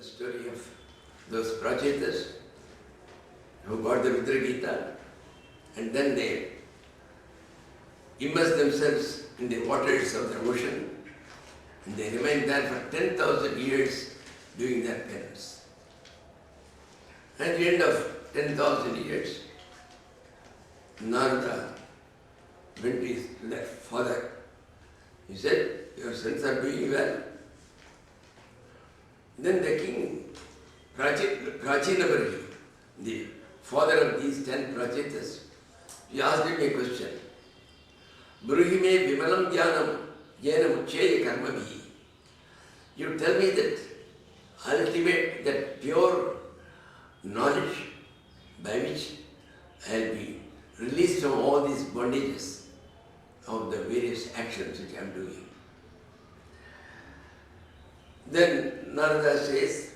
the story of those Prachetas who got the Rudra Gita and then they immerse themselves in the waters of the ocean and they remain there for 10,000 years doing their penance. At the end of 10,000 years, Narada went to their father. He said, "Your sons are doing well." Then the king, Prachinabhargi, the father of these 10 Prachetas, he asked him a question. Bruhi me vimalam dhyanam jena muchaya karmabhi. You tell me that ultimate, that pure knowledge by which I will be released from all these bondages of the various actions which I am doing. Then Narada says,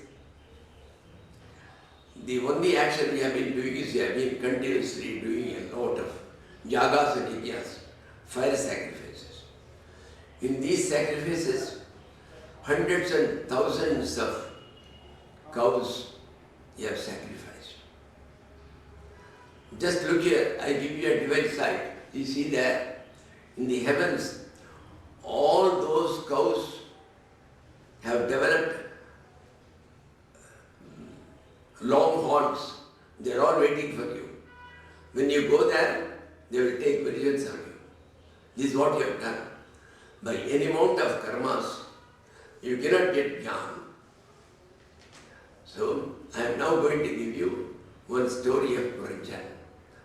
the only action we have been doing is we have been continuously doing a lot of yagas and yajnas, fire sacrifices. In these sacrifices, hundreds and thousands of cows you have sacrificed. Just look here, I give you a divine sight. You see there, in the heavens, all those cows have developed long horns. They are all waiting for you. When you go there, they will take vengeance on you. This is what you have done. By any amount of karmas, you cannot get jnana. So, I am now going to give you one story of Puranjana.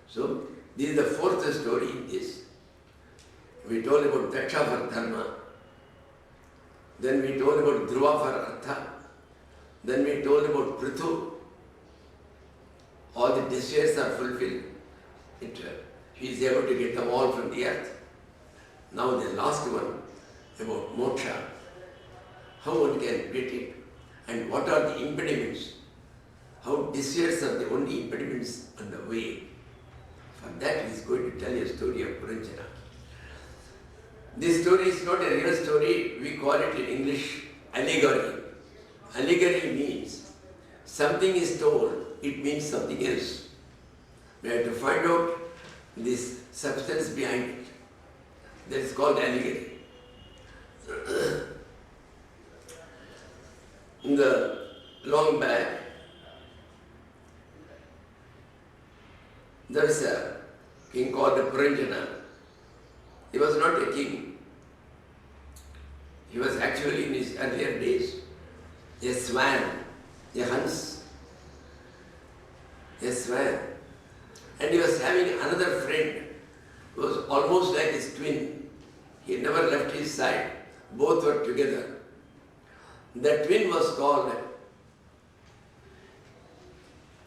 So, this is the fourth story in this. We told about Daksha for Dharma. Then we told about Dhruva for Artha. Then we told about Prithu. All the desires are fulfilled. He is able to get them all from the earth. Now the last one about moksha. How one can get it and what are the impediments. How desires are the only impediments on the way. For that he is going to tell you a story of Puranjana. This story is not a real story, we call it in English allegory. Allegory means something is told, it means something else. We have to find out this substance behind it. That is called allegory. In the long back, there is a king called Puranjana. He was not a king. He was actually in his earlier days a swan, a hans, a swan. And he was having another friend who was almost like his twin. He never left his side. Both were together. The twin was called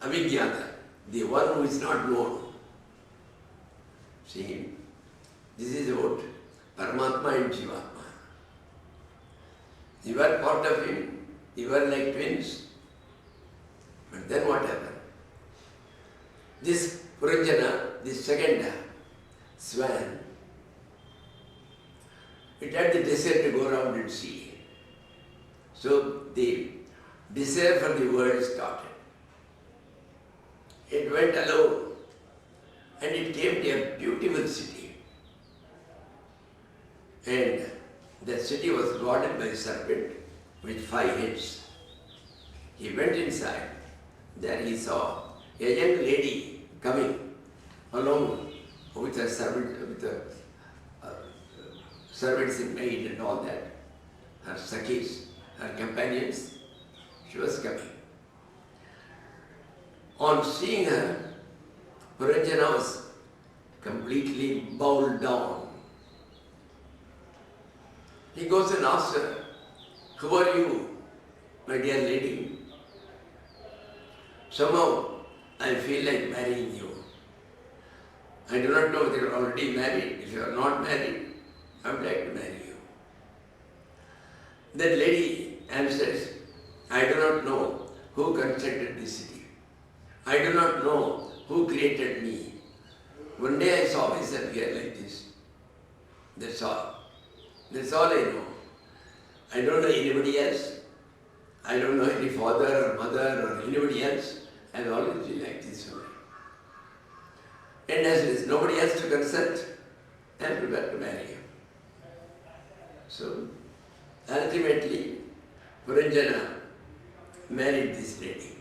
Avigyata, the one who is not known. See, this is about Paramatma and Jivatma. You were part of him, you were like twins. But then what happened? This Puranjana, this second swan, it had the desire to go around and see. So the desire for the world started. It went alone and it came to a beautiful city. And the city was guarded by a serpent with 5 heads. He went inside. There he saw a young lady coming along with her servant, with her servants in maid and all that, her sakhis, her companions. She was coming. On seeing her, Puranjana was completely bowed down. He goes and asks her, "Who are you, my dear lady? Somehow I feel like marrying you. I do not know if you are already married. If you are not married, I would like to marry you." That lady answers, "I do not know who constructed this city. I do not know who created me. One day I saw myself here like this. That's all. That's all I know. I don't know anybody else. I don't know any father or mother or anybody else, I'll always be like this only. And as there is nobody else to consent, I am prepared to marry him. So, ultimately, Puranjana married this lady.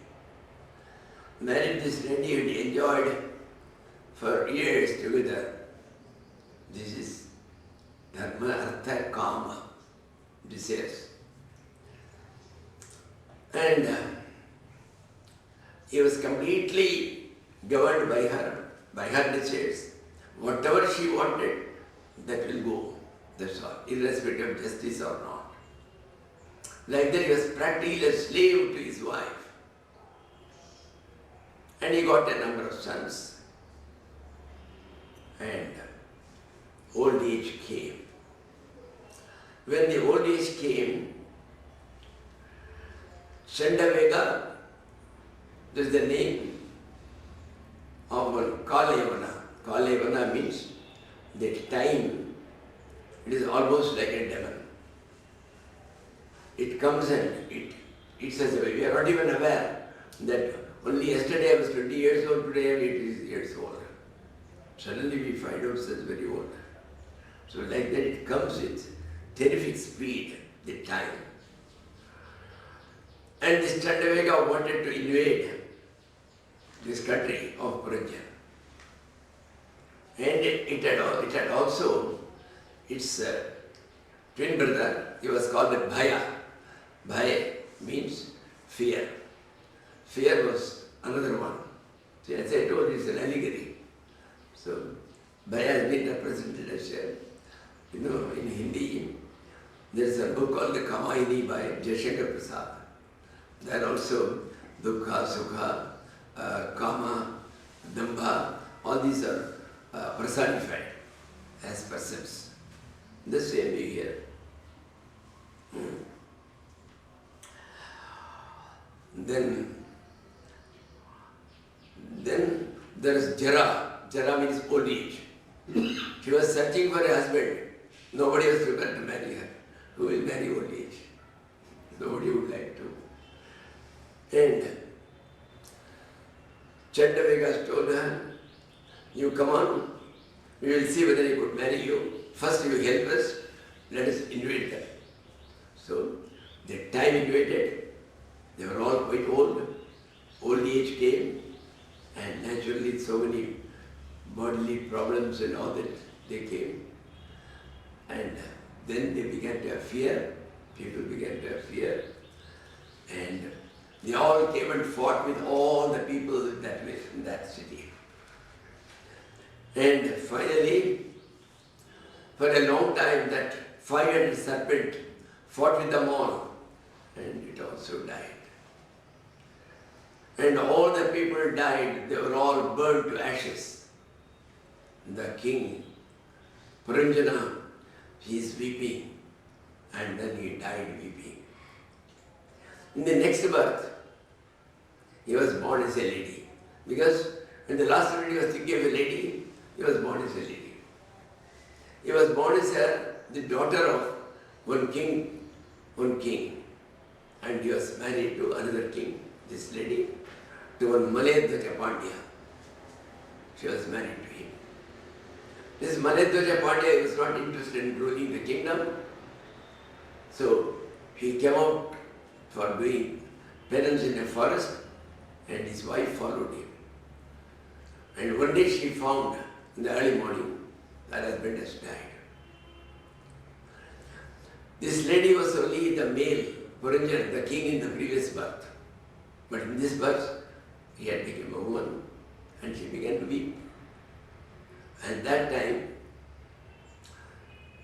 Married this lady and enjoyed for years together. This is Dharma, Artha, Kama, desires. And he was completely governed by her desires. Whatever she wanted, that will go. That's all, irrespective of justice or not. Like that, he was practically a slave to his wife. And he got a number of sons. And old age came. When the old age came, Chandavega, that is the name of one Kalayavana. Kalayavana means that time, it is almost like a demon. It comes and it says, we are not even aware that only yesterday I was 20 years old, today I am 80 years old. Suddenly we find ourselves very old. So like that it comes with terrific speed, the time. And this Chandavega wanted to invade this country of Puranjan. And it had also its twin brother, he was called Bhaya. Bhaya means fear. Fear was another one. So as I told you, it's an allegory. So Bhaya has been represented as in Hindi, there is a book called the Kamaini by Jaishankar Prasad. There also Dukha, Sukha, Kama, Dambha, all these are personified as persons. The same way here. Then there is Jara. Jara means old age. She was searching for a husband. Nobody was prepared to marry her. Who will marry old age? Nobody would like to. And Chandavega told her, you come on, we will see whether he could marry you. First you help us, let us invade them. So the time invaded, they were all quite old. Old age came, and naturally so many bodily problems and all that they came. And then they began to have fear, people began to have fear, and they all came and fought with all the people that were in that city. And finally, for a long time, that fire-headed serpent fought with them all, and it also died. And all the people died, they were all burned to ashes. The king, Puranjana, he is weeping, and then he died weeping. In the next birth, he was born as a lady. Because when the last minute he was thinking of a lady, he was born as a lady. He was born as the daughter of one king, and he was married to another king, this lady, to one Maledwaja Pandya. She was married to him. This Maledwaja Pandya was not interested in ruling the kingdom, so he came out for doing penance in a forest, and his wife followed him. And one day she found in the early morning that husband has died. This lady was only the male, Puranjan, the king in the previous birth. But in this birth, he had become a woman, and she began to weep. And that time,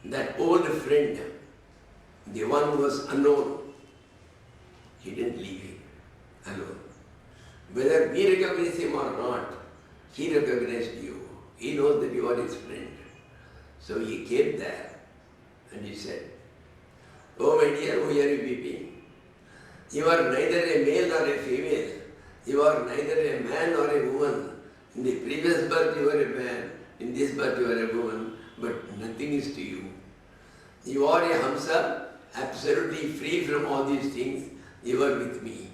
that old friend, the one who was unknown, he didn't leave him alone. Whether we recognize him or not, he recognized you. He knows that you are his friend. So he came there and he said, "Oh my dear, why are you weeping? You are neither a male nor a female. You are neither a man nor a woman. In the previous birth you were a man, in this birth you are a woman, but nothing is to you. You are a Hamsa, absolutely free from all these things. You were with me.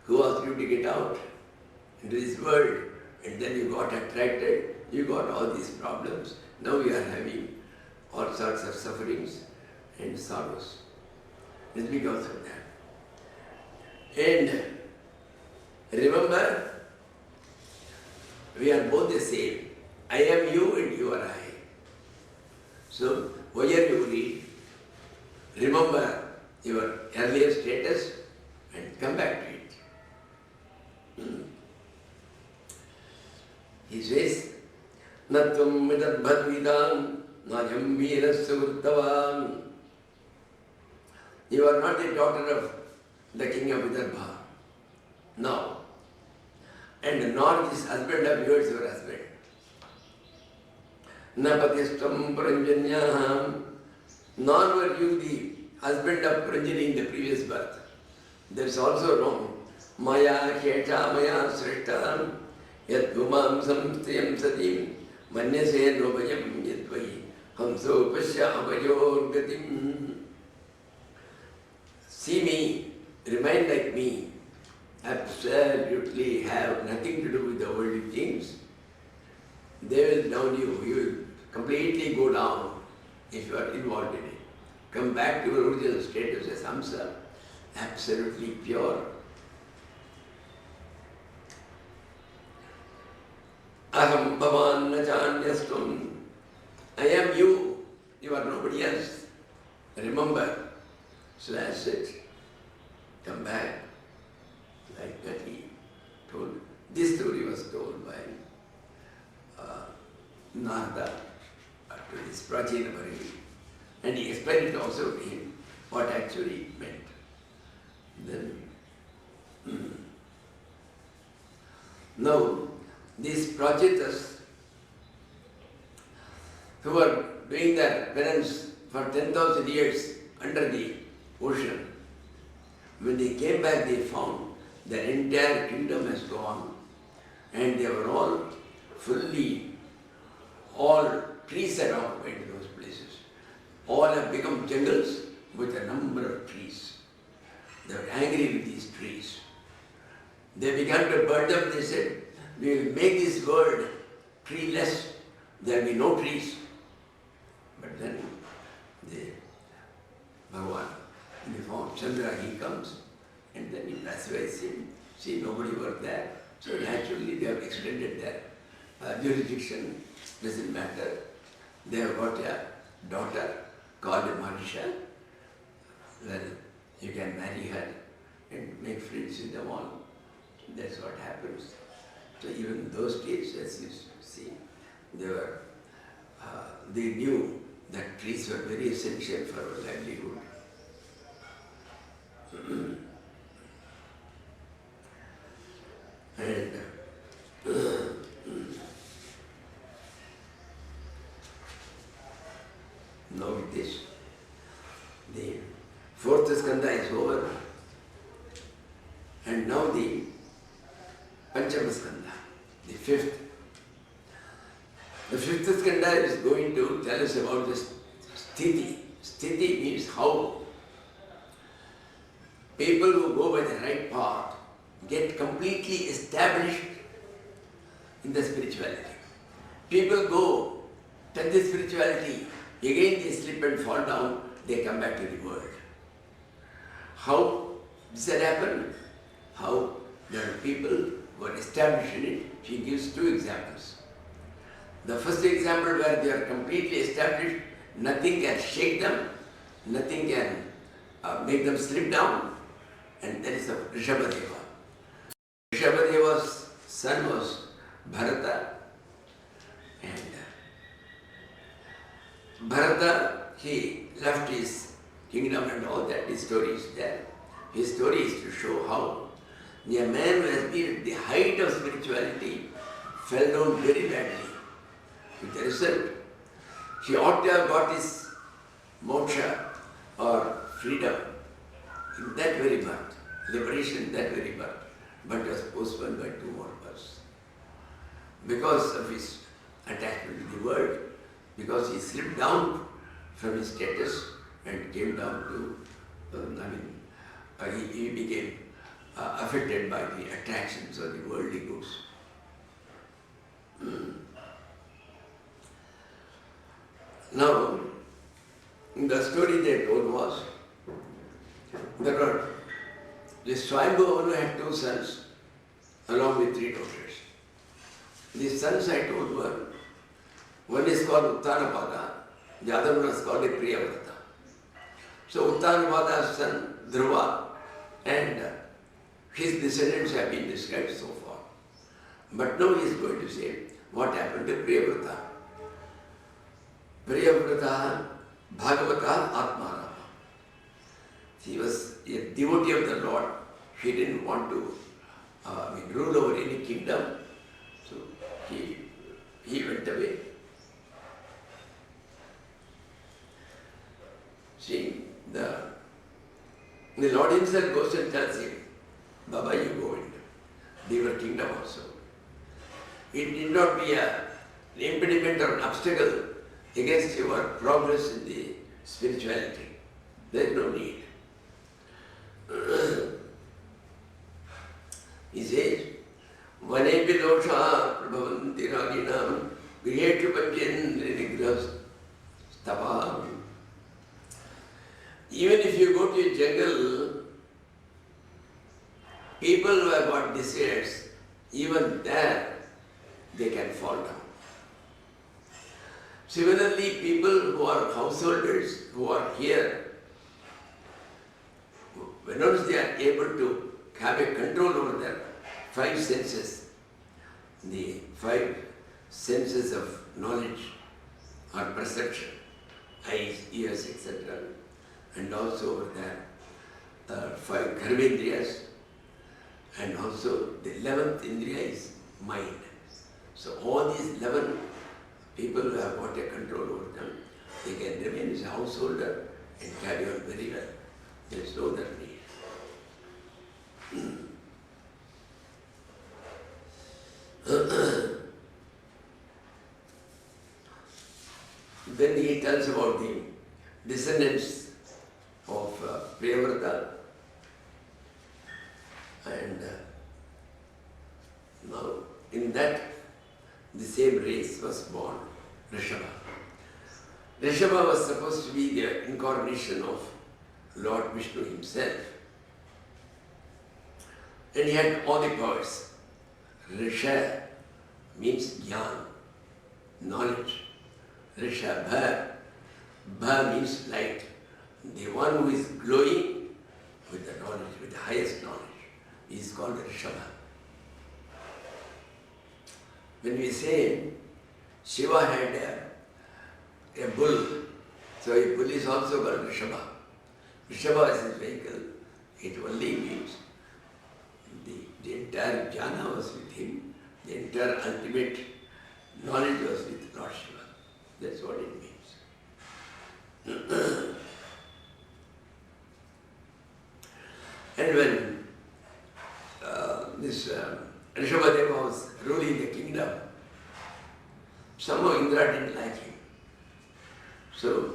Who asked you to get out into this world? And then you got attracted, you got all these problems. Now you are having all sorts of sufferings and sorrows. It's because of that. And remember, we are both the same. I am you and you are I. So, wherever you read, remember your earlier status and come back to it. He says, Natvam vidam najam veerasya vrittavam. You are not the daughter of the king of Vidarbha. No. And nor this husband of yours your husband. Napatistam Puranjanyaham. Nor were you the husband of Puranjani in the previous birth. That's also wrong. Maya Kesha Maya Srishtam Yat Gumam Samstiyam Satim Manyase Nobayam Yadvai Hamso Pasya Avayor Gatim. See me, remain like me, absolutely have nothing to do with the worldly things. They will down you, you will completely go down if you are involved in it. Come back to your original status as Hamsa, absolutely pure. Aham bhavan nachanyastum. I am you, you are nobody else. Remember. So that's it. Come back. Like that he told. This story was told by Narada to his Prachina Pari. And he explained it also to him what actually it meant. Then, now, these Prachitas who were doing their penance for 10,000 years under the ocean, when they came back, they found their entire kingdom has gone, and they were all fully, all trees had occupied those places. All have become jungles with a number of trees. They were angry with these trees. They began to burn them. They said, we will make this world treeless. There will be no trees. But then Bhagavan, they found Chandra, he comes, and then he pacifies him. See, nobody worked there. So naturally they have extended their jurisdiction. Doesn't matter. They have got a daughter called Marisha. Well, you can marry her and make friends with them all. That's what happens. So even in those days, as you see, they knew that trees were very essential for our livelihood. And now with this, the fourth skanda is over, and now the Panchama skanda, the fifth. The fifth skanda is going to tell us about this Stithi. Stithi means how people who go by the right path get completely established in the spirituality. People go, touch the spirituality, again they slip and fall down, they come back to the world. How does that happen? How there are people who are established in it. She gives two examples. The first example where they are completely established, nothing can shake them, nothing can make them slip down, and that is of Rishabadeva. Rishabadeva's son was Bharata, and Bharata, he left his kingdom and all that. His story is there. His story is to show how a man who has been at the height of spirituality fell down very badly. With the result, he ought to have got his moksha or freedom in that very birth, liberation in that very birth, but was postponed by 2 more births. Because of his attachment to the world, because he slipped down from his status and came down to, he became affected by the attractions of the worldly goods. Now, the story they told was that the Swami had 2 sons along with 3 daughters. The sons I told were, one is called Uttanapada, the other one is called a Priyavrata. So Uttanapada's son Dhruva and his descendants have been described so far. But now he is going to say what happened to Priyavrata. Priyavrata Bhagavata Atmarama. He was a devotee of the Lord. He didn't want to rule over any kingdom. So he went away. See, the Lord himself goes and tells him, Baba, you go and leave your kingdom also. It need not be an impediment or an obstacle against your progress in the spirituality. There is no need. He says, Vanepi dosha prabhavanti raginam grihetu panchen nigrahas stava. Even if you go to a jungle, people who have got desires, even there they can fall down. Similarly, people who are householders, who are here, whenever they are able to have a control over their 5 senses, the 5 senses of knowledge or perception, eyes, ears, etc., and also over there 5 karmendriyas, and also the 11th indriya is mind. So all these 11 people who have got a control over them, they can remain as a householder and carry on very well. There is no other need. Then he tells about the descendants of Priyavrata, and now in that the same race was born Rishabha. Rishabha was supposed to be the incarnation of Lord Vishnu himself, and he had all the powers. Risha means jnana, knowledge. Rishabha, Bha means light. The one who is glowing with the knowledge, with the highest knowledge, is called Rishabha. When we say Shiva had a bull, so a bull is also called Rishabha. Rishabha is his vehicle. It only means the entire jnana was with him, the entire ultimate knowledge was with Lord Shiva. That's what it means. And when this Rishabadeva was ruling the kingdom, somehow Indra didn't like him. So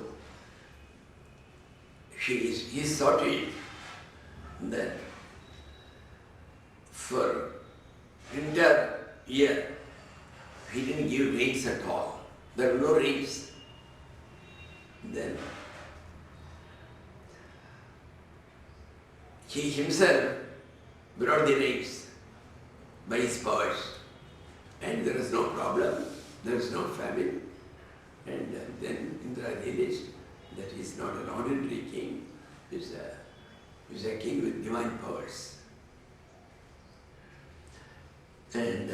he saw to it that for entire year he didn't give rains at all. There were no rains. Then he himself brought the rains by his powers, and there was no problem, there was no famine. And then Indra realized that he is not an ordinary king, he is a king with divine powers. And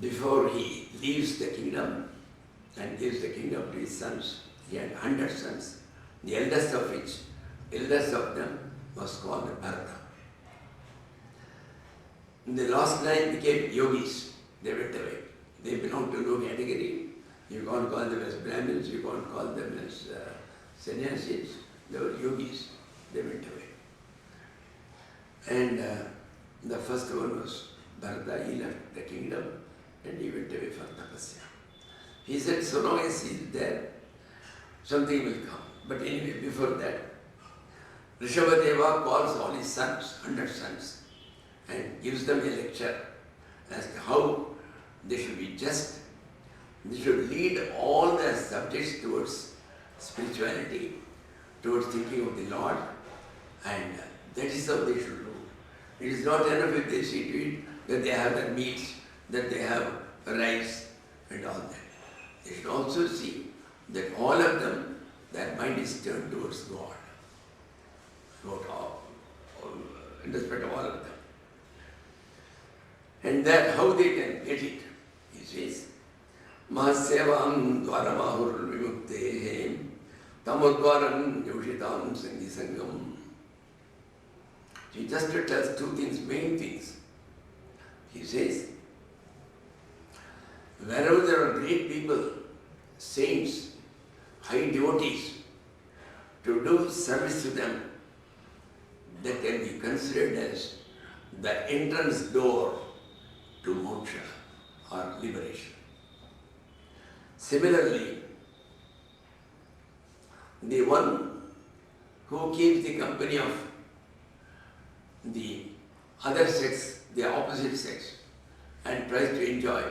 before he leaves the kingdom and gives the kingdom to his sons, he had 100 sons, the eldest of them was called Bharata. The last 9 became yogis. They went away. They belonged to no category. You can't call them as Brahmins, you can't call them as Sannyasis. They were yogis. They went away. And the first one was Bharata. He left the kingdom and he went away for tapasya. He said, so long as he is there, something will come. But anyway, before that, Rishabadeva calls all his sons, 100 sons, and gives them a lecture as to how they should be just. They should lead all their subjects towards spirituality, towards thinking of the Lord, and that is how they should do. It is not enough if they see to it that they have their meals, that they have rice and all that. They should also see that all of them, their mind is turned towards God. In respect of all of them. And that how they can get it, he says, Mahasevam dvaramahur vimuktehe tamodvaram yoshitam sangi sangam. He just tells two things, main things. He says, wherever there are great people, saints, high devotees, to do service to them, that can be considered as the entrance door to moksha or liberation. Similarly, the one who keeps the company of the other sex, the opposite sex, and tries to enjoy,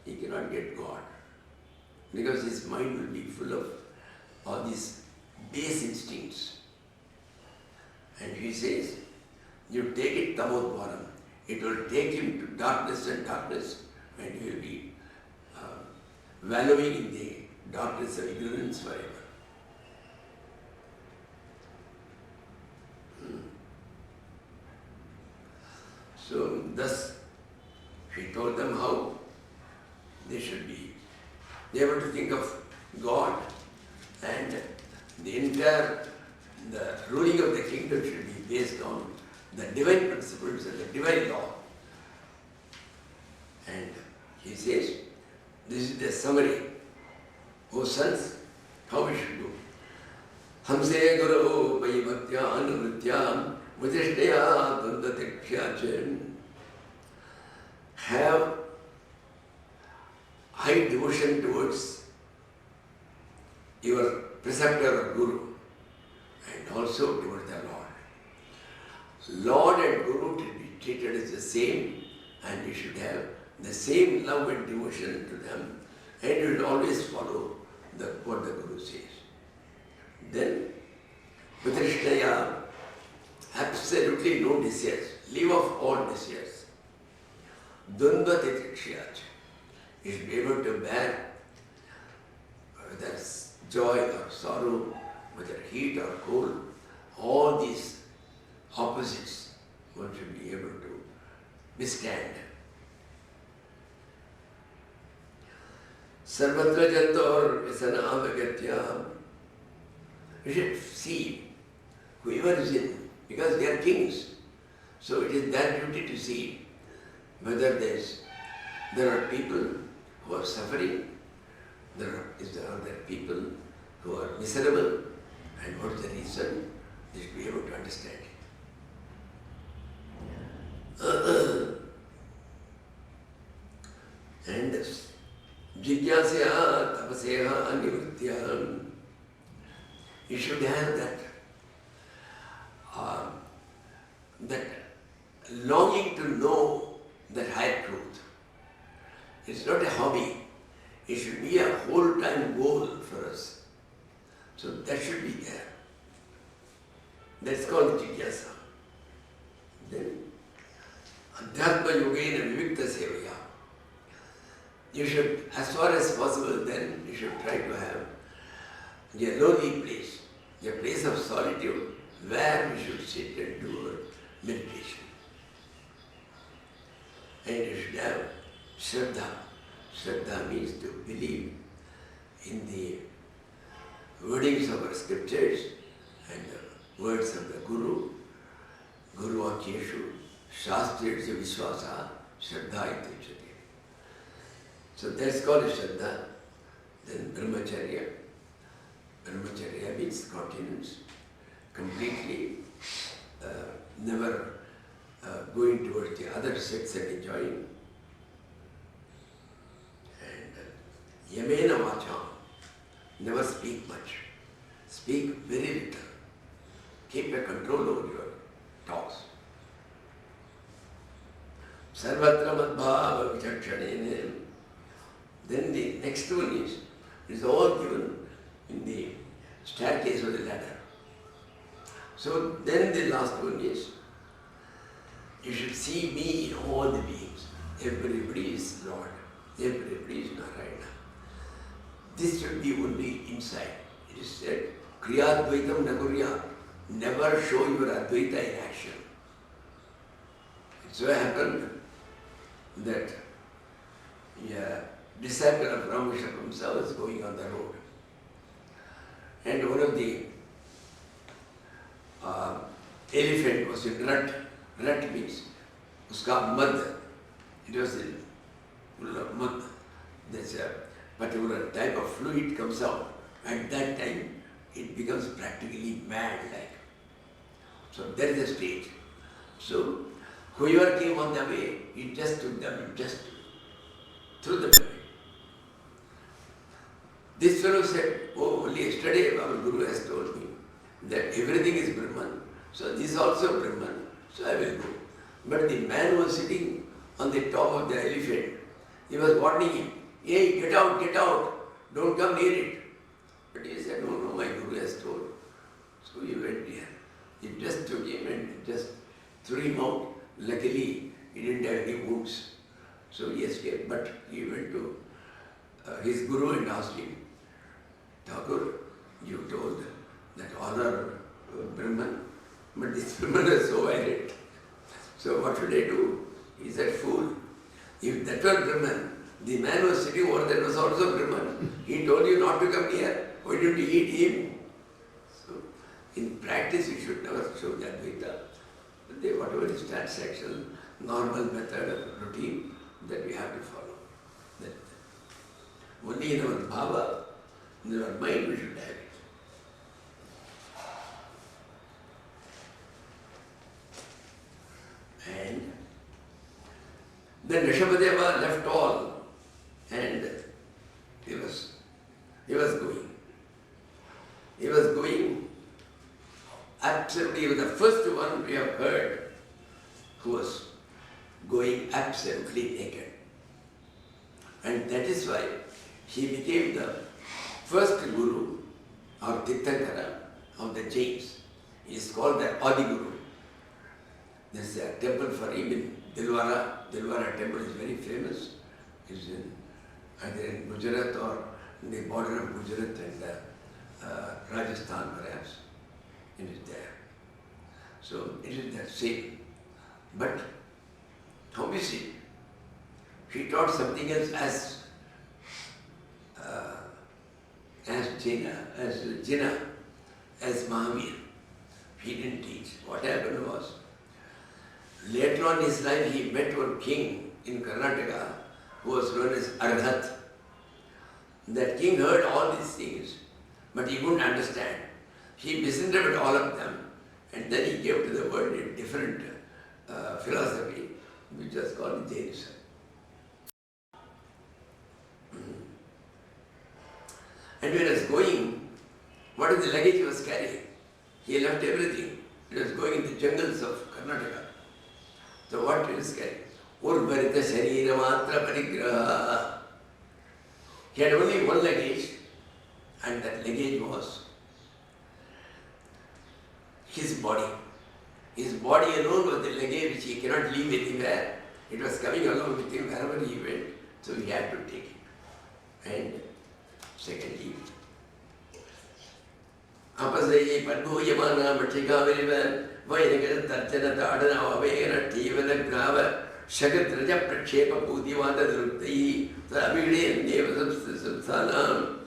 he cannot get God. Because his mind will be full of all these base instincts. And he says, you take it tamodvaram, it will take him to darkness and darkness, and he will be wallowing in the darkness of ignorance forever. So thus he told them how they should be able to think of God, and the ruling of the kingdom should be based on the divine principles and the divine law. And he says, this is the summary. O sons, how we should do. Hamse guru vai bhaktya anuvritya mudishtaya dandatikshyachan. Have high devotion towards your preceptor or guru, and also towards the Lord. Lord and Guru should be treated as the same, and you should have the same love and devotion to them, and you should always follow what the Guru says. Then, Vidrishtaya, absolutely no desires, leave off all desires. Dvandva titikshyacha, you should be able to bear whether joy or sorrow, whether heat or cold, all these opposites one should be able to withstand. Sarvatra jantor visanavagatya. You should see whoever is in, because they are kings. So it is their duty to see whether there are people who are suffering, are there people who are miserable, and what is the reason. They should be able to understand it. And jigyasya tapasya anivritya. You should have that longing to know that higher truth. It's not a hobby. It should be a whole-time goal for us. So that should be there. That's called jigyasa. Then, adhyatma yogena vivikta sevaya. You should, as far as possible, then you should try to have a lonely place, a place of solitude, where we should sit and do our meditation. And you should have Shraddha. Shraddha means to believe in the wordings of our scriptures and the words of the Guru. Guru Vakyeshu Shastriyasya Vishwasa Shraddha Ityuchyate. So that's called Shraddha. Then Brahmacharya. Brahmacharya means continence, completely never going towards the other sex and enjoying. And Yamena vacham. Never speak much. Speak very little. Keep a control over your talks. Sarvatra madbhava vichakshane. Then the next one is all given in the staircase or the ladder. So then the last one is, you should see me in all the beings. Everybody is Lord. Everybody is Narayana. This should be only inside. It is said, Kriya Advaitam Nakurya. Never show your Advaita in action. It so happened that a disciple of Ramakrishna Paramahamsa was going on the road. And one of the elephant was in rut. Rut means uska mud. It was full of mud. There's a particular type of fluid comes out. At that time, it becomes practically mad-like. So there is a stage. So whoever came on the way, it just took them, just threw them away. This fellow said, oh, only yesterday our Guru has told me that everything is Brahman. So this is also Brahman. So I will go. But the man was sitting on the top of the elephant. He was warning him, hey, get out, don't come near it. But he said, no, my Guru has told. So he went there. He just took him and just threw him out. Luckily, he didn't have any wounds. So he escaped. But he went to his Guru and asked him, Thakur, you told that honor Brahman, but this Brahman is so violent. So what should I do? He said, fool, if that were Brahman, the man was sitting over there was also Brahman. He told you not to come near. Why didn't you eat him? So in practice you should never show that Advaita. But whatever is transactional, normal method of routine that we have to follow. That only in our bhava, in our mind we should have it. And then Rishabadeva left all and he was going. He was going absolutely, he was the first one we have heard who was going absolutely naked. And that is why he became the first Guru or Tirthankara of the Jains. He is called the Adi Guru. There is a temple for him in Dilwara. Dilwara temple is very famous. It is either in Gujarat or in the border of Gujarat and Rajasthan perhaps. It is there. So it is that same. But obviously, he taught something else as Jinnah, as Mahavir. He didn't teach. What happened was, later on in his life, he met one king in Karnataka who was known as Arhat. That king heard all these things, but he couldn't understand. He misinterpreted all of them, and then he gave to the world a different philosophy, which was called Jainism. And when he was going, what is the luggage he was carrying? He left everything. He was going in the jungles of Karnataka. So what he was carrying? Urvarita Sharira Matra Parigraha. He had only one luggage, and that luggage was his body. His body alone was the luggage which he cannot leave anywhere. It was coming along with him wherever he went, so he had to take it. And secondly, Apasayi Padbhuyamana Matika Virivan, Vainagar Tarjana Tadana Avena Tivana Grava, Shagatraja Prakshepa Pudivanda Drupti, Savide and Devasabsanam,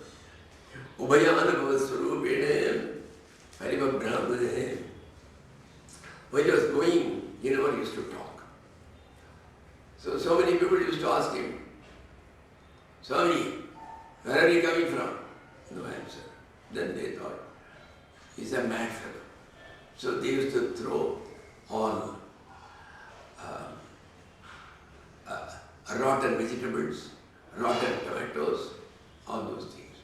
Ubayana Vasurubine, Hariva Brahmane. When he was going, he never used to talk. So many people used to ask him, Swami, where are you coming from? No answer. Then they thought, he's a mad fellow. So they used to throw all rotten vegetables, rotten tomatoes, all those things.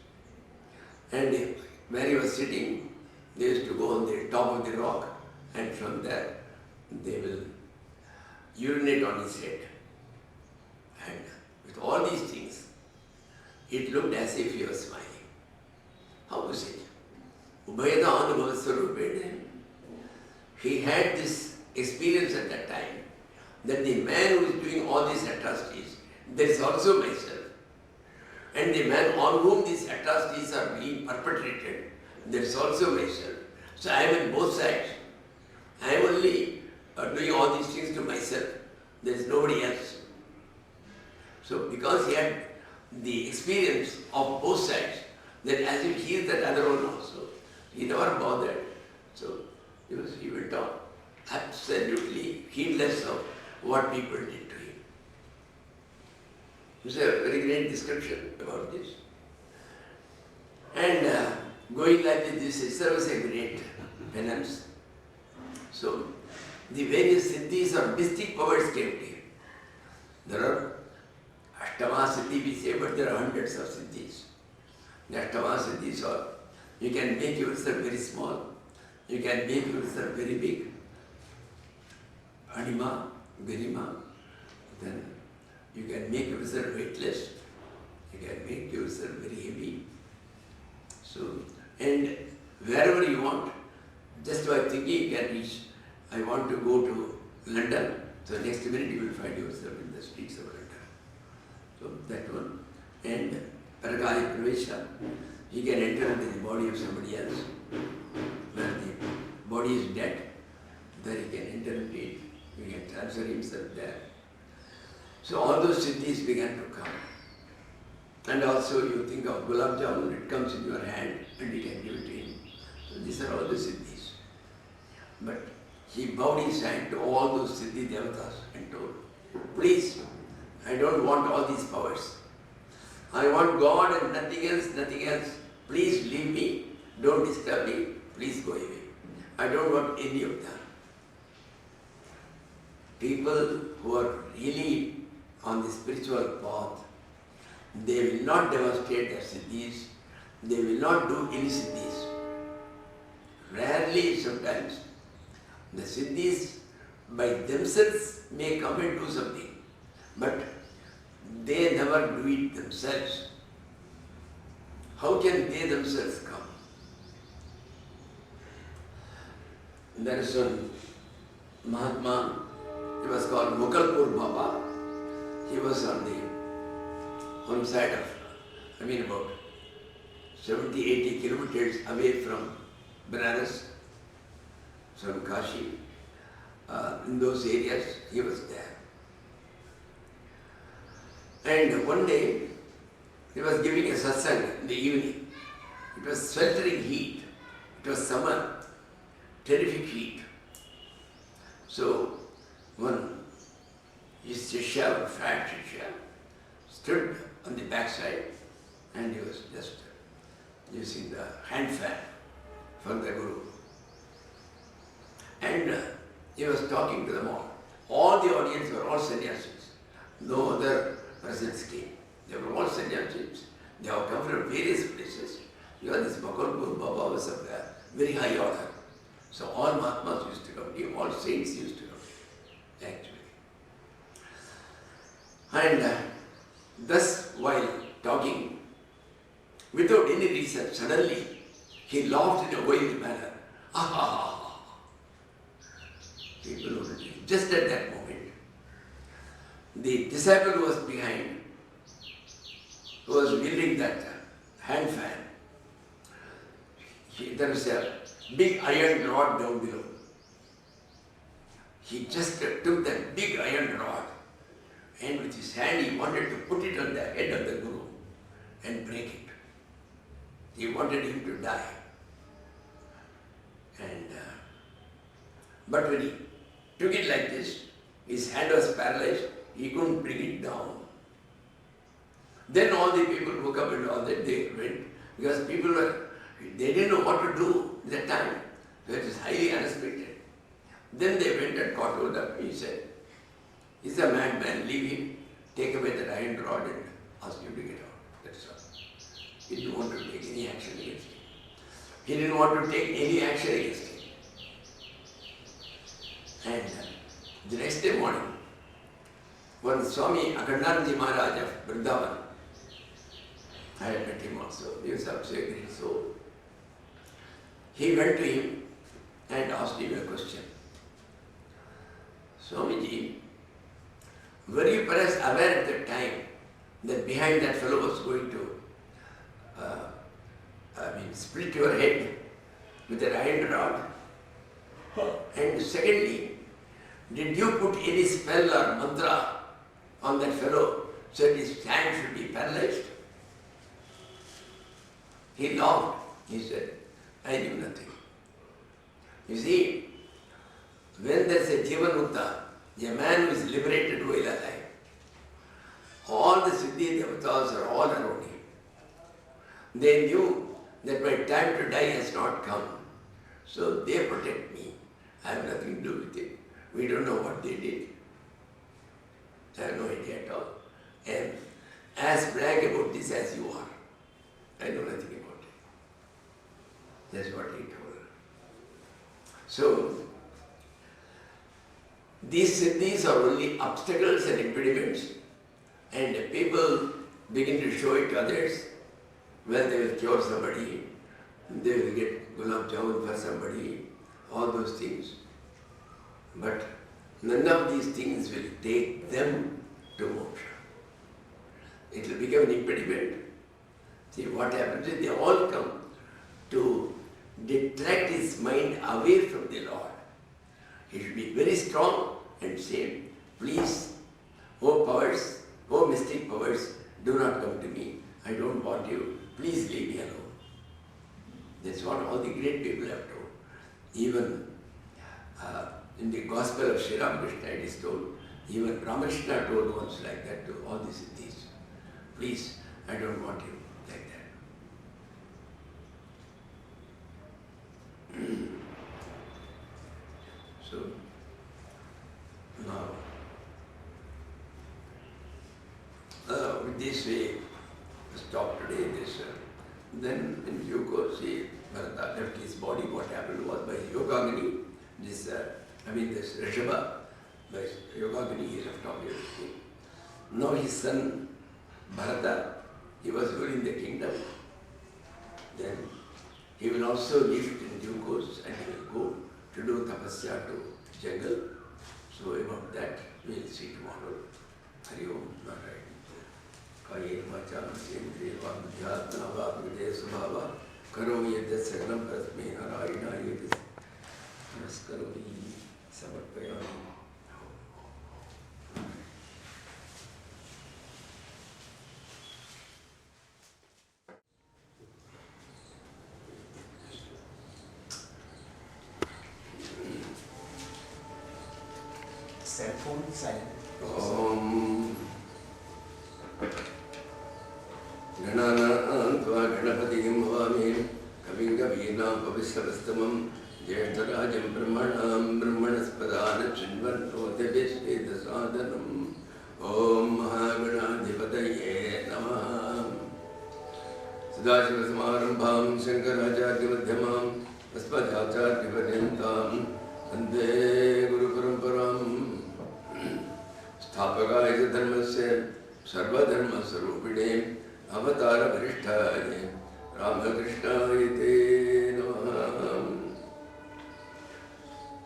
And where he was sitting, they used to go on the top of the rock, and from there they will urinate on his head. And with all these things, it looked as if he was smiling. How to say? Ubhayada Anubhava Swarupena. He had this experience at that time that the man who is doing all these atrocities, there is also myself. And the man on whom these atrocities are being perpetrated, there is also myself. So I am on both sides. I am only doing all these things to myself. There is nobody else. So because he had the experience of both sides, that as if he is that other one also, he never bothered. So he went on, absolutely heedless of what people did to him. It's a very great description about this. And going like this itself is a great penance. So the various siddhis or mystic powers came to him. There are Ashtama Siddhi we say, but there are hundreds of siddhis. The Ashtama Siddhis are, you can make yourself very small, you can make yourself very big. Anima, Garima, then you can make yourself weightless, you can make yourself very heavy. So, and wherever you want, just by thinking you can reach. I want to go to London, so next minute you will find yourself in the streets of London. So that one. And Parakali Pravesha, he can enter into the body of somebody else. Where the body is dead, there he can enter into it. He can transfer himself there. So all those siddhis began to come. And also you think of Gulab Jamun, it comes in your hand and you can give it to him. So these are all the siddhis. But he bowed his hand to all those siddhi devatas and told, please, I don't want all these powers. I want God and nothing else, nothing else. Please leave me, don't disturb me, please go away. I don't want any of them. People who are really on the spiritual path, they will not demonstrate their siddhis, they will not do any siddhis. Rarely, sometimes, the siddhis by themselves may come and do something, but they never do it themselves. How can they themselves come? There is one Mahatma, he was called Mokalpur Baba. He was on the one side of, about 70-80 kilometers away from Banaras, from Kashi. In those areas, he was there. And one day, he was giving a satsang in the evening. It was sweltering heat. It was summer, terrific heat. So, one Shishya, fat Shishya, stood on the backside and he was just using the hand fan for the Guru. And he was talking to them all. All the audience were all sannyasis. No other persons came. They were all sannyasis. They have come from various places. Because this Mokalpur Baba was of a very high order. So all Mahatmas used to come to him, all saints used to come to him, actually. And thus, while talking, without any reason, suddenly he laughed in a wild manner. Ah ha ha ha. People were just at that moment. The disciple who was behind, who was wielding that hand fan, there was a big iron rod down below. He just took that big iron rod and with his hand he wanted to put it on the head of the Guru and break it. He wanted him to die. And but when he took it like this, his hand was paralyzed, he couldn't bring it down. Then all the people woke up and all that, they went, because people were, they didn't know what to do at that time. So it was highly unexpected. Then they went and caught hold of him. He said, he's a madman, leave him, take away that iron rod and ask him to get out. That's all. He didn't want to take any action against him. He didn't want to take any action against him. And the next day morning, when Swami Akhandanji Maharaj of Vrindavan, I had met him also, he was such a great soul. He went to him and asked him a question. Swamiji, were you perhaps aware at that time that behind that fellow was going to split your head with an iron rod? And secondly, did you put any spell or mantra on that fellow so that his hand should be paralyzed? He laughed. He said, I knew nothing. You see, when there is a Jivanmukta, a man who is liberated while alive, all the Siddhi Devatas are all around him. They knew that my time to die has not come. So they protect me. I have nothing to do with it. We don't know what they did. I have no idea at all. And as brag about this as you are. I know nothing about it. That's what he told. So, these are only obstacles and impediments, and people begin to show it to others. Well, they will cure somebody, they will get gulab jamun for somebody, all those things. But none of these things will take them to moksha. It will become an impediment. See, what happens is they all come to detract his mind away from the Lord. He should be very strong and say, please, oh powers, oh mystic powers, do not come to me. I don't want you. Please leave me alone. That's what all the great people have told. Even in the Gospel of Sri Ramakrishna it is told, even Ramakrishna told once like that to all the Siddhis. Please, I don't want you like that. So, now, with this we stop today. Then in due course, Bharata left his body. What happened was by Yogagni, this Rishabha, by Yogagni he left off everything. Now his son Bharata, he was ruling the kingdom. Then he will also live in due course and he will go to do tapasya to jungle. So about that we will see tomorrow. Hari Om Narayana. Kaye vacha sendriya vabhyatma vabhyate subhava karo yadya saglam prasme narayana yadya namaskaromi samarpayami. Cell phone silent. Gananatva Ganapatim Bhavami Kavim Kavinam Pavisavastamam Jayatharajam Brahmanam Brahmanaspadana Chinvanto Devishveda Sadhanam Om Mahaganadhipataye Namah Sadashivasamarambham Shankaracharya Madhyamam Aspadacharya Padyantam Vande Guru Paramparam Sthapakaya Dharmasya Sarvadharma Sarupide Avatara Varishthaya Ramakrishnaye Te Namah.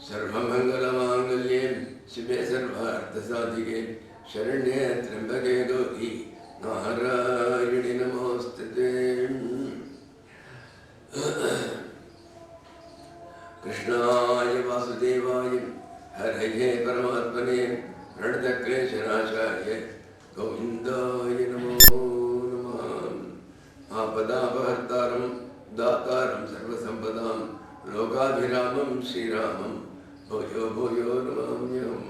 Sarvamangalamangalye Shive Sarvarthasadhike Sharanye Trambake Gauri Narayani Namostate. Krishnaya Vasudevaya Haraye Paramatmane Pranadakleshanashaya Govindaya Namo Namah. Apadapahartaram Dataram Sarvasampadam Lokabhiramam Sri Ramam Bhojo Bhojo Namamyam.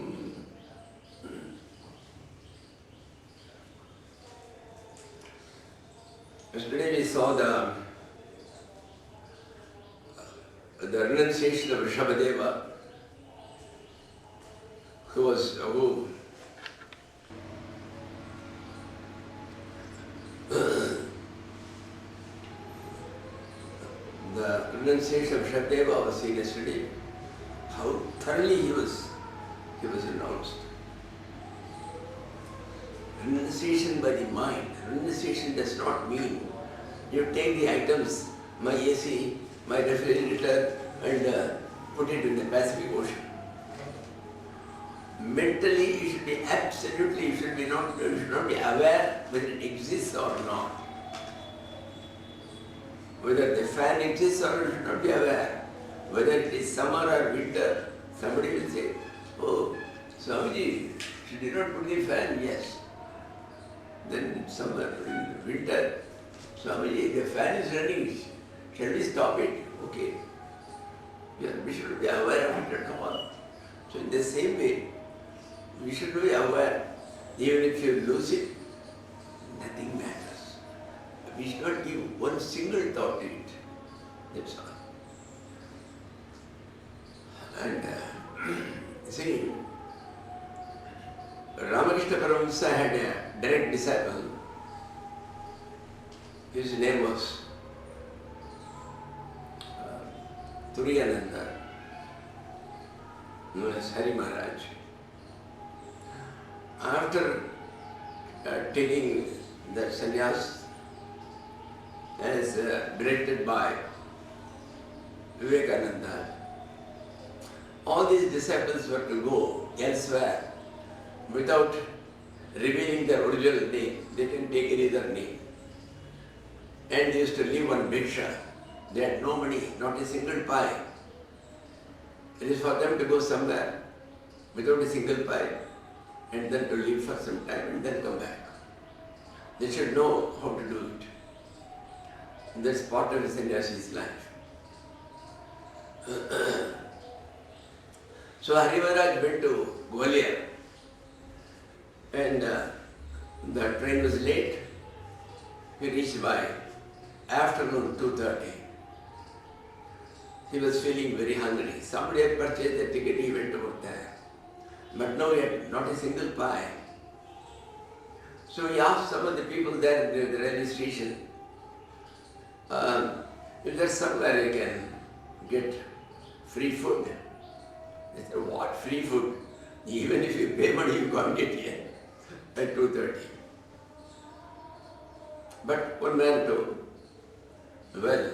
Yesterday we saw the renunciation of Rishabadeva, who the renunciation of Rishabadeva was seen yesterday, how thoroughly he was renounced. Renunciation by the mind. Renunciation does not mean you take the items, my AC, my refrigerator, and put it in the Pacific Ocean. Mentally, you should be absolutely, you should not be aware whether it exists or not. Whether the fan exists or you should not be aware. Whether it is summer or winter, somebody will say, oh, Swamiji, should you not put the fan? Yes. Then summer, winter, Swamiji, the fan is running. Shall we stop it? Okay. Yeah, we should be aware of it at all. So in the same way, we should be aware, even if you lose it, nothing matters. We should not give one single thought to it. That's all. And see, Ramakrishna Paramahamsa had a direct disciple. His name was Turiyananda, known as Haridwar Maharaj. After taking the Sanyas as directed by Vivekananda, all these disciples were to go elsewhere without revealing their original name. They didn't take any other name. And they used to live on diksha. They had no money, not a single pie. It is for them to go somewhere without a single pie and then to live for some time and then come back. They should know how to do it. And that's part of a sannyasi's life. So Haridwar Maharaj went to Gwalior and the train was late. He reached by afternoon 2:30. He was feeling very hungry. Somebody had purchased the ticket, he went over there. But now he had not a single pie. So he asked some of the people there at the railway station, if there's somewhere you can get free food. They said, what free food? Even if you pay money, you can't get here at 2:30. But one man told, well,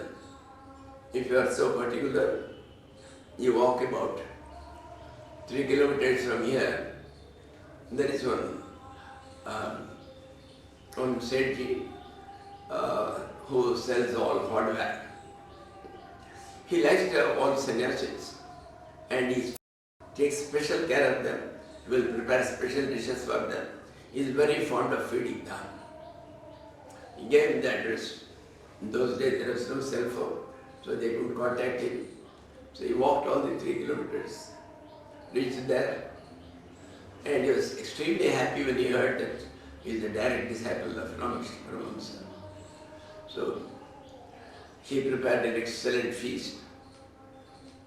if you are so particular, you walk about 3 kilometers from here, there is one Sethi who sells all hardware. He likes all sannyasis and he takes special care of them. He will prepare special dishes for them. He is very fond of feeding them. He gave him the address. In those days there was no cell phone, so they could contact him. So he walked all the 3 kilometers, reached there, and he was extremely happy when he heard that he is a direct disciple of Ramakrishna Paramahamsa. So he prepared an excellent feast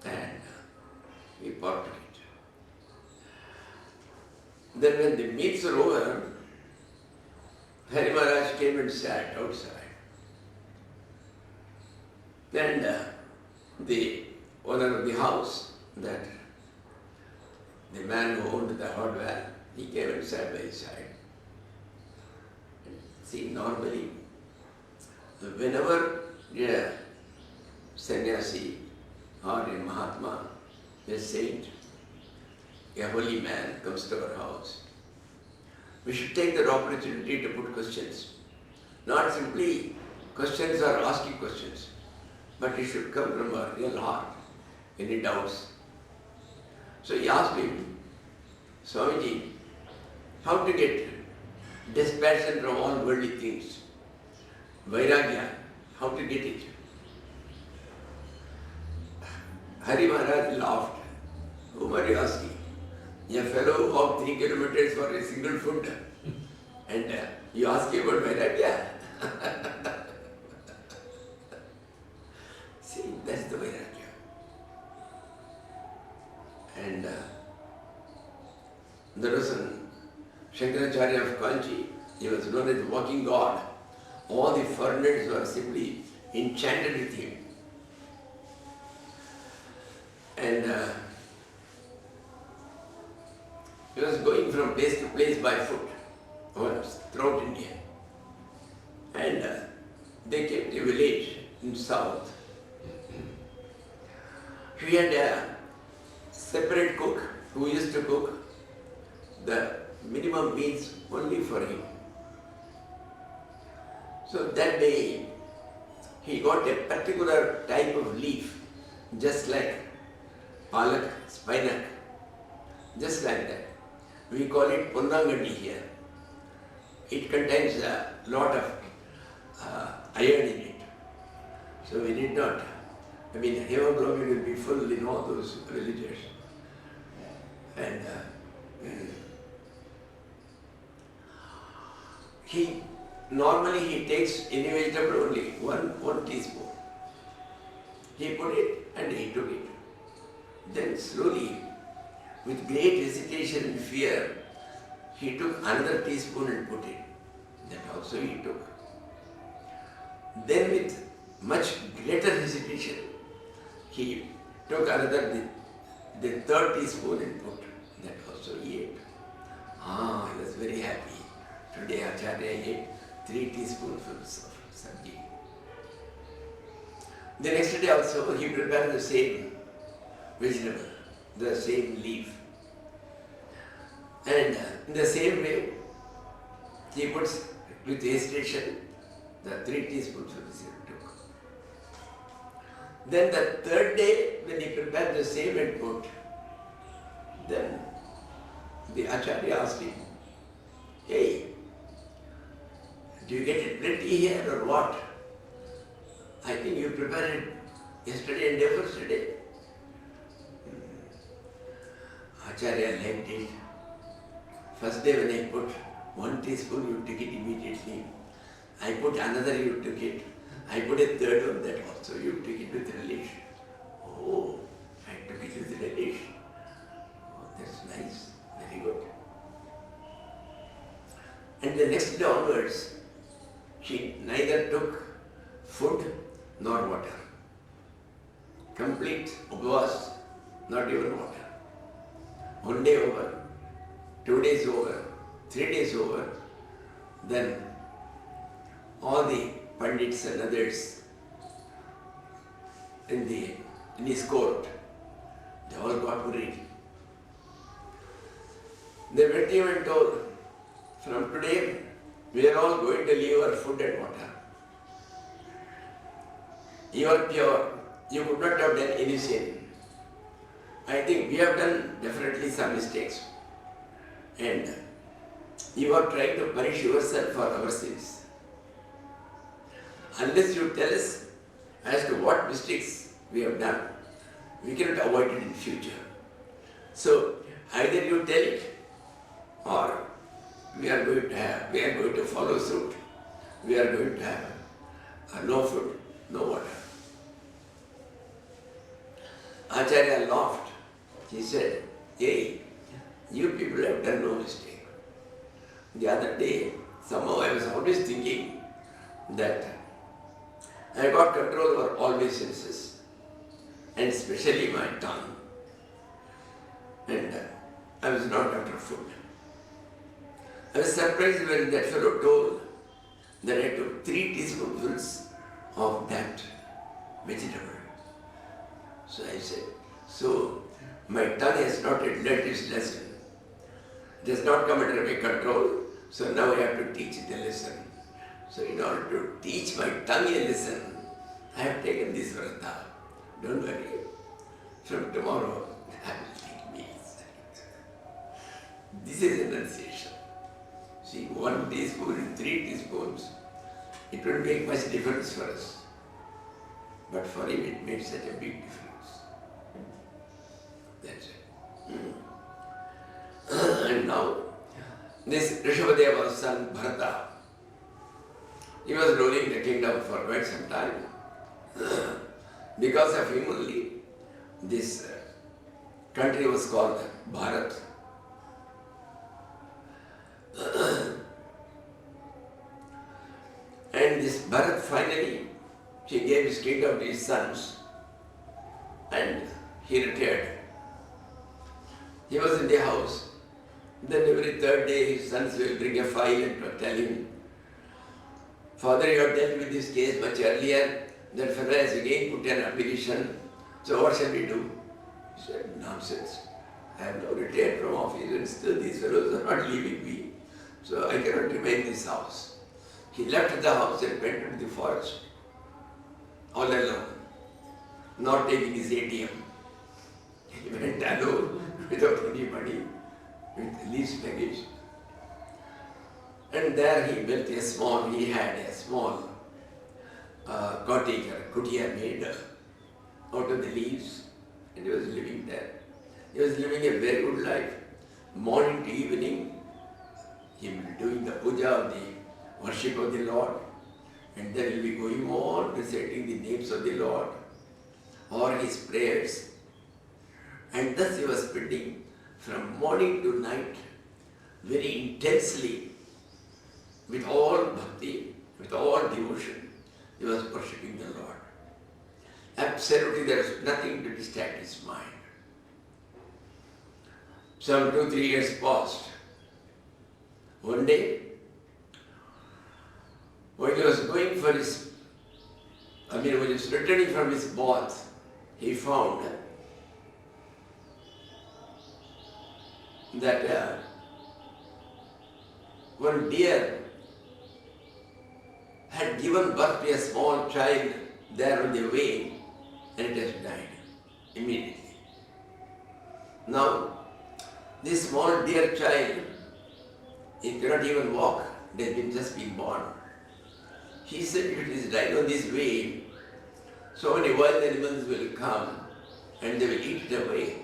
and he partook it. Then when the meals were over, Haridwar Maharaj came and sat outside. And the owner of the house, that the man who owned the hardware, he came and sat by his side. See, normally, whenever a sannyasi or a Mahatma, a saint, a holy man comes to our house, we should take that opportunity to put questions. Not simply questions or asking questions, but it should come from our real heart. Any doubts? So he asked him, Swamiji, how to get dispassion from all worldly things? Vairagya, how to get it? Haridwar Maharaj laughed. Whom are you asking? A fellow who walked 3 kilometers for a single foot. And you ask him about Vairagya? See, that's the Vairagya. And there was a Shankaracharya of Kanchi. He was known as the walking god. All the foreigners were simply enchanted with him. And he was going from place to place by foot throughout India. And they came to a village in south. He had a separate cook who used to cook the minimum meals only for him. So that day he got a particular type of leaf, just like palak, spinach, just like that. We call it ponnangadi here. It contains a lot of iron in it. So we need not, hemoglobin will be full in all those villages. And normally he takes any vegetable only, one teaspoon. He put it and he took it. Then slowly, with great hesitation and fear, he took another teaspoon and put it. That also he took. Then with much greater hesitation, he took the third teaspoon and put. That also he ate. He was very happy. Today Acharya ate 3 teaspoonfuls of sabji. The next day also he prepared the same vegetable, the same leaf. And in the same way, he puts with hesitation the 3 teaspoons of the he took. Then the third day, when he prepared the same and put, then the Acharya asked him, "Hey, do you get it plenty here or what? I think you prepared it yesterday and day first day." Acharya liked it. First day when I put 1 teaspoon, you took it immediately. I put another, you took it. I put a third one, that also you took it with relish. Oh, I took it with relish. Oh, that's nice. Very good. And the next day onwards, she neither took food nor water. Complete upvas, not even water. 1 day over, 2 days over, 3 days over, then all the Pandits and others in his court, they all got worried. They went to him and told, "From today, we are all going to leave our food and water. You are pure, you could not have done any sin. I think we have done definitely some mistakes. And you are trying to punish yourself for our sins. Unless you tell us as to what mistakes we have done, we cannot avoid it in future. So either you tell it, or we are going to follow suit. We are going to have no food, no water." Acharya laughed. He said, "Hey, you people have done no mistake. The other day, somehow I was always thinking that I got control over all my senses, and especially my tongue. And I was not after food. I was surprised when that fellow told that I took 3 teaspoonfuls of that vegetable. So I said, so my tongue has not yet learnt its lesson. It has not come under my control, so now I have to teach it a lesson. So in order to teach my tongue a lesson, I have taken this Vrata. Don't worry. From tomorrow, I will take meals." This is renunciation. See, 1 teaspoon and 3 teaspoons, it won't make much difference for us. But for him, it made such a big difference. That's it. And now, this Rishabadeva's son, Bharata, he was ruling the kingdom for quite some time. Because of him only, this country was called Bharata. And this Bharat finally, he gave his kingdom to his sons, and he retired. He was in the house. Then every third day his sons will bring a file and tell him, "Father, you have dealt with this case much earlier. That fellow has again put an application. So what shall we do?" He said, "Nonsense. I have now retired from office and still these fellows are not leaving me. So I cannot remain in this house." He left the house and went into the forest. All alone. Not taking his ATM. He went alone without any money, with the least luggage. And there he built he had a small cottage or kutia made out of the leaves, and he was living there. He was living a very good life. Morning to evening, he will be doing the puja of the worship of the Lord, and then he will be going on reciting the names of the Lord or his prayers. And thus he was spending from morning to night very intensely, with all bhakti, with all devotion. He was worshipping the Lord. Absolutely there was nothing to distract his mind. Some 2-3 years passed. One day, when he was going for when he was returning from his bath, he found that one deer had given birth to a small child there on the way, and it has died immediately. Now, this small dear child, he cannot even walk, it has just been born. He said, if it is died on this way, so many wild animals will come and they will eat it away.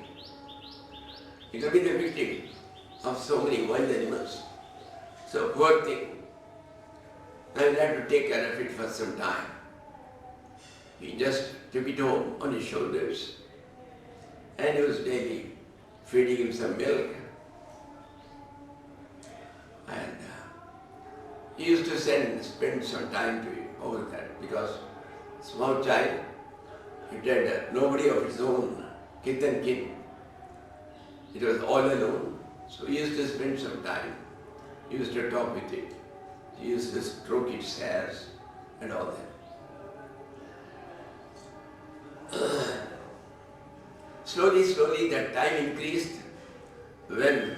It will be the victim of so many wild animals. So poor thing, I will have to take care of it for some time. He just took it home on his shoulders, and he was daily feeding him some milk. And he used to spend some time to him over that, because small child, it had nobody of its own, kith and kin. It was all alone. So he used to spend some time. He used to talk with it. He used to stroke its hairs and all that. Slowly that time increased. When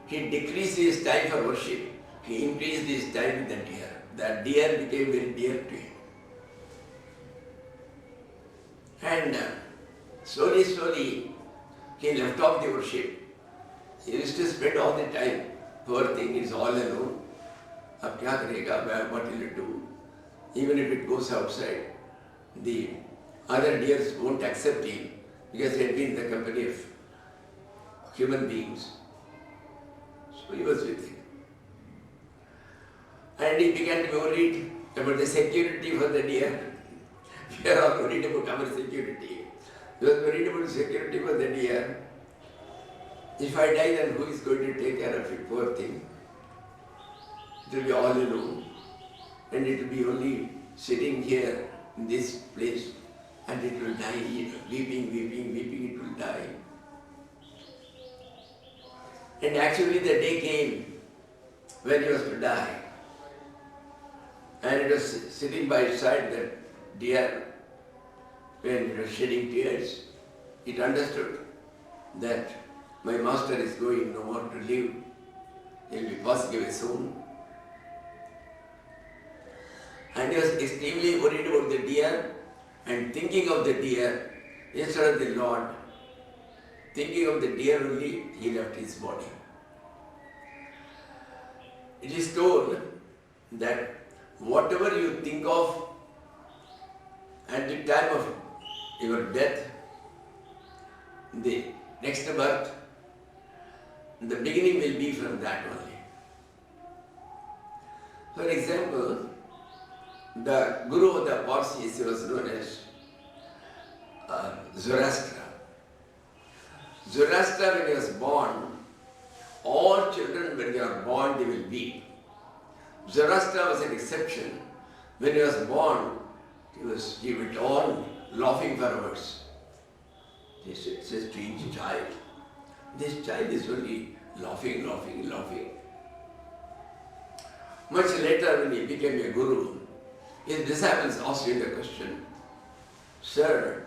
he decreased his time for worship, he increased his time with the deer. That deer became very dear to him. And slowly, he left off the worship. He used to spend all the time. Poor thing, is all alone. Ab kya karega, what will it do? Even if it goes outside, the other deers won't accept him, because he had been in the company of human beings. So he was with him. And he began to be worried about the security for the deer. We are all worried about our security. He was worried about security for the deer. If I die, then who is going to take care of it? Poor thing. It will be all alone. And it will be only sitting here in this place, and it will die, weeping, it will die. And actually the day came when he was to die. And it was sitting by his side, that deer, when it was shedding tears, it understood that my master is going no more to live. He will be passing away soon. And he was extremely worried about the deer, and thinking of the deer instead of the Lord. Thinking of the deer only, he left his body. It is told that whatever you think of at the time of your death, the next birth, the beginning will be from that only. For example, the Guru of the Parsis was known as Zoroaster. Zoroaster, when he was born, all children, when they are born, they will weep. Zoroaster was an exception. When he was born, he went on laughing for hours. It's a strange child. This child is only laughing. Much later, when he became a guru, his disciples asked him the question, Sir,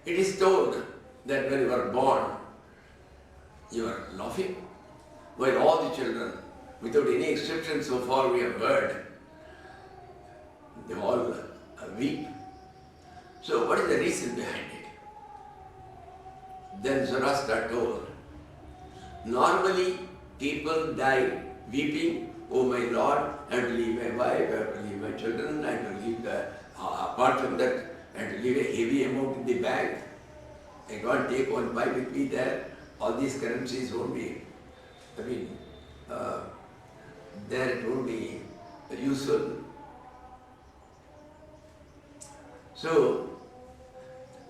it is told that when you were born, you are laughing, while all the children, without any exception so far we have heard, they all weep. So what is the reason behind it? Then Zoroaster told, normally people die weeping, oh my Lord, I have to leave my wife, I have to leave my children, I have to leave apart from that, I have to leave a heavy amount in the bank. I can't take one buy with me there. All these currencies won't be, there it won't be useful. So,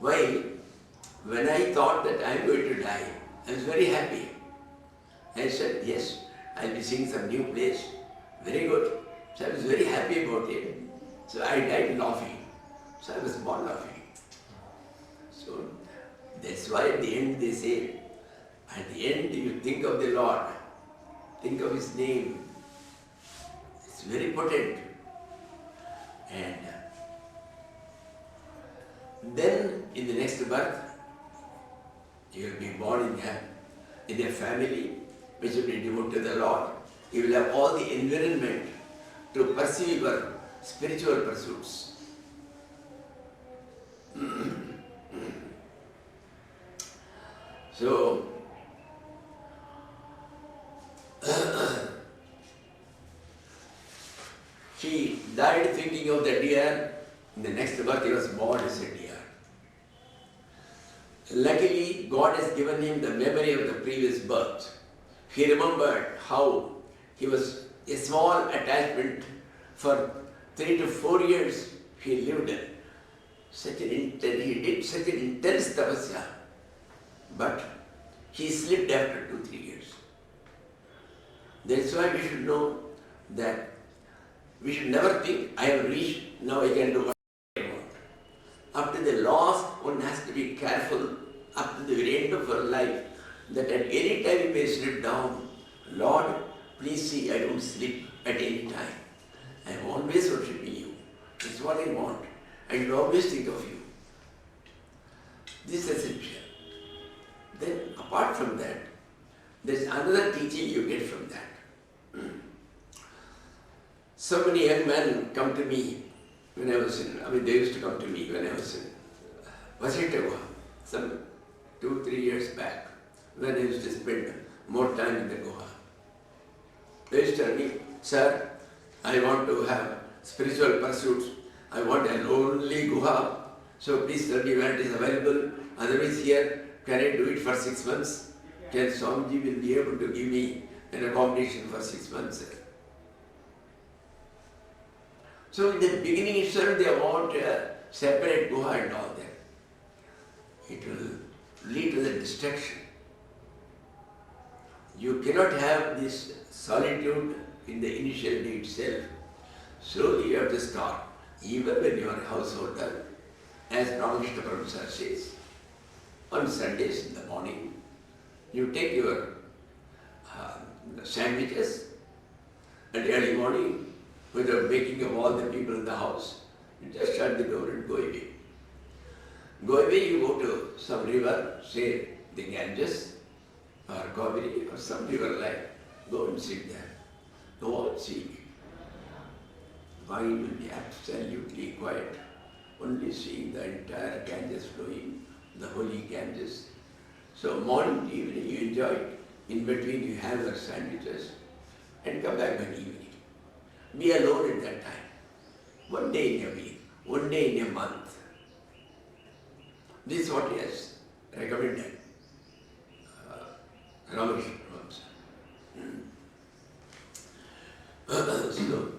when I thought that I am going to die, I was very happy. I said, yes, I'll be seeing some new place. Very good. So I was very happy about it. So I died laughing. So I was born laughing. So that's why at the end they say, at the end you think of the Lord, think of His name. It's very potent. And then in the next birth, you will be born in a family which will be devoted to the Lord. You will have all the environment to pursue your spiritual pursuits. So, she died thinking of the deer. In the next birth, he was born as a deer. Luckily, God has given him the memory of the previous birth. He remembered how he was a small attachment for 3 to 4 years. He lived he did such an intense tapasya, but he slipped after 2-3 years. That's why we should know that we should never think, I have reached, now I can do what I want. Up to the last, one has to be careful, up to the very end of our life, that at any time you may slip down. Lord, please see I don't slip at any time. I am always worshipping you. It's what I want. I will always think of you. This is essential. Then apart from that, there is another teaching you get from that. So many young men come to me when I was they used to come to me when I was in Vasishta Guha, some 2-3 years back, when I used to spend more time in the Guha. They used to tell me, Sir, I want to have spiritual pursuits. I want a lonely Guha. So please tell me where it is available. Otherwise here, can I do it for 6 months? Can Swamiji will be able to give me an accommodation for 6 months? So in the beginning itself they want a separate Guha and all that. It will lead to the destruction. You cannot have this solitude in the initial day itself. Slowly you have to start. Even when you are a householder, as Rakhal Maharaj says, on Sundays in the morning, you take your sandwiches at early morning, without waking up all the people in the house, you just shut the door and go away. Go away, you go to some river, say the Ganges or Kaveri or some river like, go and sit there. Go out, see. Mind will be absolutely quiet, only seeing the entire Ganges flowing, the holy Ganges. So morning to evening you enjoy it. In between you have your sandwiches and come back by evening. Be alone at that time. 1 day in a week, 1 day in a month. This is what he has recommended. Ramakrishna Paramahamsa. So,